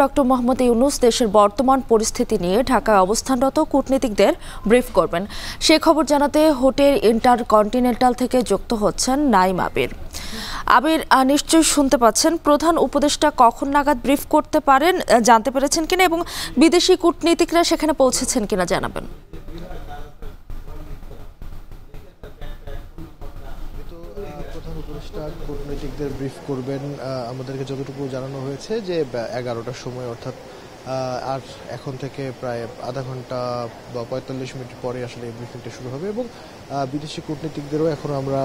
Doctor Mohammad Yunus দেশের বর্তমান পরিস্থিতি নিয়ে ঢাকায় অবস্থানরত কূটনীতিকদের ব্রিফ করবেন। সে খবর জানাতে হোটেল ইন্টারকন্টিনেন্টাল থেকে যুক্ত হচ্ছেন নাইম আবির। আবির, নিশ্চয়ই শুনতে পাচ্ছেন, প্রধান উপদেষ্টা কখন নাগাদ ব্রিফ করতে পারেন জানতে পেরেছেন কিনা এবং বিদেশি কূটনীতিকরা সেখানে পৌঁছেছেন কিনা জানাবেন। প্রধান উপদেষ্টা কূটনীতিকদের ব্রিফ করবেন, আমাদেরকে যতটুকু জানানো হয়েছে যে 11টার সময়, অর্থাৎ আর এখন থেকে প্রায় আধা ঘন্টা বা 45 মিনিট পরে আসলে এই ব্রিফিংটা শুরু হবে। এবং বিদেশি কূটনীতিকদেরও এখনও আমরা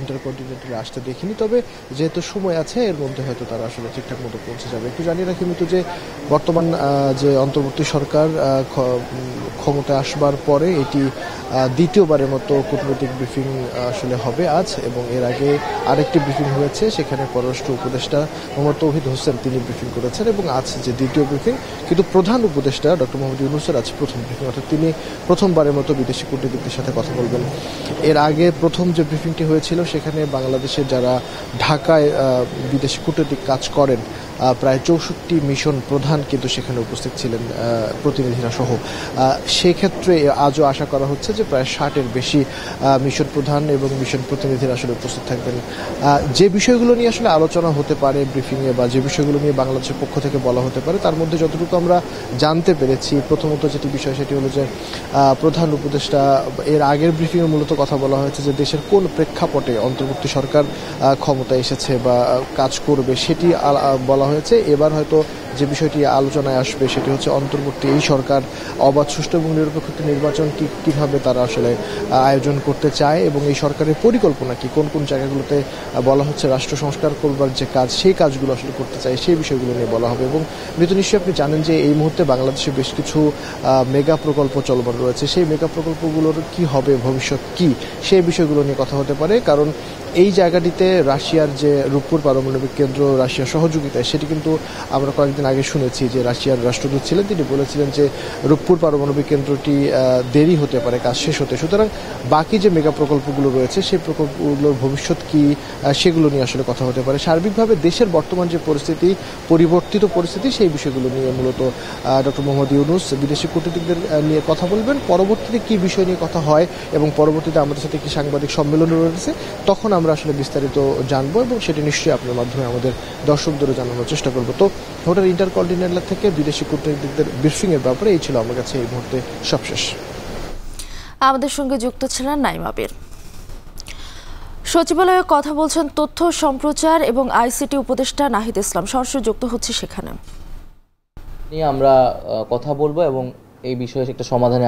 ইন্টারকন্টিনেন্টালে আসতে দেখিনি, তবে যেহেতু সময় আছে এর মধ্যে হয়তো তারা আসলে ঠিকঠাক মতো পৌঁছে যাবে। একটু জানিয়ে রাখি মিতু যে বর্তমান যে অন্তর্বর্তী সরকার ক্ষমতায় আসবার পরে এটি দ্বিতীয়বারের মতো কূটনৈতিক ব্রিফিং আসলে হবে আজ, এবং এর আগে আরেকটি ব্রিফিং হয়েছে, সেখানে পররাষ্ট্র উপদেষ্টা মোহাম্মদ তৌহিদ হোসেন তিনি ব্রিফিং করেছেন, এবং আজ যে দ্বিতীয় ব্রিফিং, কিন্তু প্রধান উপদেষ্টা ডক্টর মোহাম্মদ ইউনূসের আজ প্রথম ব্রিফিং, অর্থাৎ তিনি প্রথমবারের মতো বিদেশি কূটনীতিকদের সাথে কথা বলবেন। এর আগে প্রথম যে ব্রিফিংটি হয়েছিল সেখানে বাংলাদেশের যারা ঢাকায় বিদেশি কূটনৈতিক কাজ করেন প্রায় 64 মিশন প্রধান কিন্তু সেখানে উপস্থিত ছিলেন, প্রতিনিধিরা সহ। সেক্ষেত্রে আজও আশা করা হচ্ছে যে প্রায় 60-এর বেশি মিশন প্রধান এবং মিশন প্রতিনিধিরা আসলে উপস্থিত থাকবেন। যে বিষয়গুলো নিয়ে আসলে আলোচনা হতে পারে ব্রিফিংয়ে, বা যে বিষয়গুলো নিয়ে বাংলাদেশের পক্ষ থেকে বলা হতে পারে, তার মধ্যে যতটুকু আমরা জানতে পেরেছি, প্রথমত যেটি বিষয় সেটি হলো যে প্রধান উপদেষ্টা এর আগের ব্রিফিংয়ে মূলত কথা বলা হয়েছে যে দেশের কোন প্রেক্ষাপটে অন্তর্বর্তী সরকার ক্ষমতায় এসেছে বা কাজ করবে সেটি বলা হয়েছে। এবার হয়তো যে বিষয়টি আলোচনায় আসবে সেটি হচ্ছে অন্তর্বর্তী এই সরকার অবাধ, সুষ্ঠু এবং নিরপেক্ষ নির্বাচন কিভাবে তারা আসলে আয়োজন করতে চায়, এবং এই সরকারের পরিকল্পনা কি, কোন কোন জায়গাগুলোতে বলা হচ্ছে রাষ্ট্র সংস্কার করবার যে কাজ, সেই কাজগুলো আসলে করতে চায়, সেই বিষয়গুলো নিয়ে বলা হবে। এবং মৃত্যু নিশ্চয়ই আপনি জানেন যে এই মুহূর্তে বাংলাদেশে বেশ কিছু মেগা প্রকল্প চলমান রয়েছে, সেই মেগা প্রকল্পগুলোর কি হবে, ভবিষ্যৎ কি, সেই বিষয়গুলো নিয়ে কথা হতে পারে। কারণ এই জায়গাটিতে রাশিয়ার যে রূপপুর পারমাণবিক কেন্দ্র রাশিয়ার সহযোগিতায়, সেটি কিন্তু আমরা কয়েকদিন আগে শুনেছি যে রাশিয়ার রাষ্ট্রদূত ছিলেন, তিনি বলেছিলেন যে রূপপুর পারমাণবিক কেন্দ্রটি দেরি হতে পারে কাজ শেষ হতে। সুতরাং বাকি যে মেগা প্রকল্পগুলো রয়েছে সেই প্রকল্পগুলোর ভবিষ্যৎ কি, সেগুলো নিয়ে আসলে কথা হতে পারে। সার্বিকভাবে দেশের বর্তমান যে পরিস্থিতি, পরিবর্তিত পরিস্থিতি, সেই বিষয়গুলো নিয়ে মূলত ডক্টর মোহাম্মদ ইউনূস বিদেশি কূটনীতিকদের নিয়ে কথা বলবেন। পরবর্তীতে কি বিষয় নিয়ে কথা হয় এবং পরবর্তীতে আমাদের সাথে কি সাংবাদিক সম্মেলন রয়েছে, তখন আমরা আসলে বিস্তারিত জানবো, এবং সেটি নিশ্চয়ই আপনার মাধ্যমে আমাদের দর্শকদেরও জানানোর চেষ্টা করবো। তো হোটেল ইন্টারকন্টিনেন্টাল থেকে বিদেশি কূটনীতিকদের ব্রিফিংয়ের ব্যাপারে এই ছিল আমার কাছে এই মুহূর্তে সবশেষ। আমাদের সঙ্গে যুক্ত ছিলেন নাইম আবির। সচিবালয়ে কথা বলছেন তথ্য সম্প্রচার এবং আইসিটি উপদেষ্টা নাহিদ ইসলাম, সরাসরি যুক্ত হচ্ছে সেখানে। আমরা কথা বলবো এবং এই বিষয়ে একটা সমাধানে